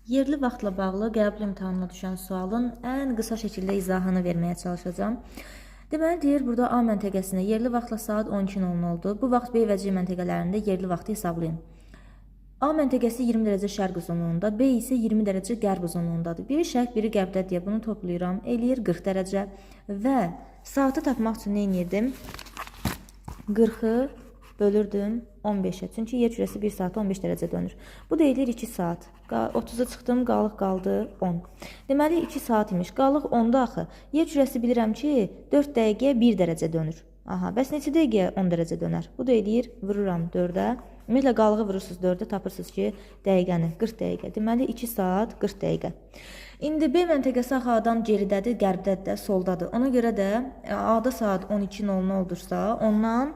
Yerli vaxtla bağlı qəbul imtahanına düşən sualın ən qısa şəkildə izahını verməyə çalışacağam. Deməli, deyir, burada A məntəqəsində yerli vaxtla saat 12:00-dur. Bu vaxt B və C məntəqələrində yerli vaxtı hesablayın. A məntəqəsi 20 dərəcə şərq uzunluğunda, B isə 20 dərəcə qərb uzunluğundadır. Biri şərq, biri qərbdə deyə bunu toplayıram. Eləyir 40 dərəcə və saatı tapmaq üçün nə edirdim? 40-ı bölürdüm 15-ə. Çünki yer kürəsi 1 saat 15 dərəcə dönür. Bu deyilir 2 saat. 30'a çıxdım, qalıq qaldı 10. Deməli 2 saat imiş. Qalıq 10'da axı. Yer kürəsi bilirəm ki 4 dəqiqəyə 1 dərəcə dönür. Aha, bəs neçə dəqiqəyə 10 dərəcə dönər? Bu deyilir, vururam 4'ə. Ümumiyyətlə qalığı vurursunuz 4'ə, tapırsınız ki dəqiqəni 40 dəqiqə. Deməli 2 saat 40 dəqiqə. İndi B məntəqəsi axı A'dan geridədir, qərbdədir də, soldadır. Ona görə də A'da saat 12:00 oldursa, ondan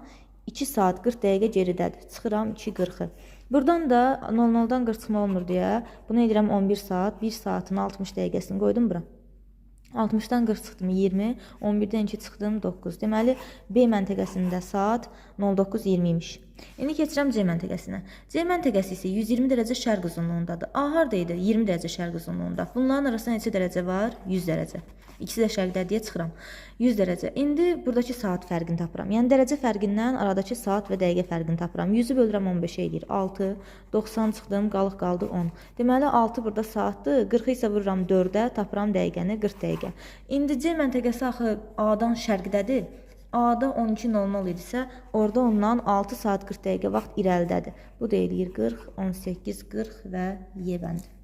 2 saat 40 dəqiqə geridədir. Çıxıram 2:40-ı. Buradan da 00'dan 40 çıxma olmur deyə bunu edirəm 11 saat, 1 saatın 60 dəqiqəsini qoydum bura. 60'dan 40 çıxdım 20, 11'dən 2 çıxdım 9. Deməli B məntəqəsində saat 09:20 imiş. İndi keçirəm C məntəqəsinə. C məntəqəsi isə 120 dərəcə şərq uzunluğundadır. A harda idi? 20 dərəcə şərq uzunluğunda. Bunların arasında neçə dərəcə var? 100 dərəcə. İkisi də şərqdə deyə çıxıram. 100 dərəcə. İndi buradakı saat fərqini tapıram. Yəni dərəcə fərqindən aradakı saat və dəqiqə fərqini tapıram. 100'ü bölürəm 15'ə edir 6, 90 çıxdım, qalıq qaldı 10. Deməli 6 burada saatdır, 40'ı isə vururam 4'ə, tapıram dəqiqəni 40 dəqiqə. İndi C məntəqəsi axı A'dan şərqdədir. A'da 12:00 idisə, orada ondan 6 saat 40 dəqiqə vaxt irəlidədir. Bu deyilir 40, 18, 40 və Y bəndi.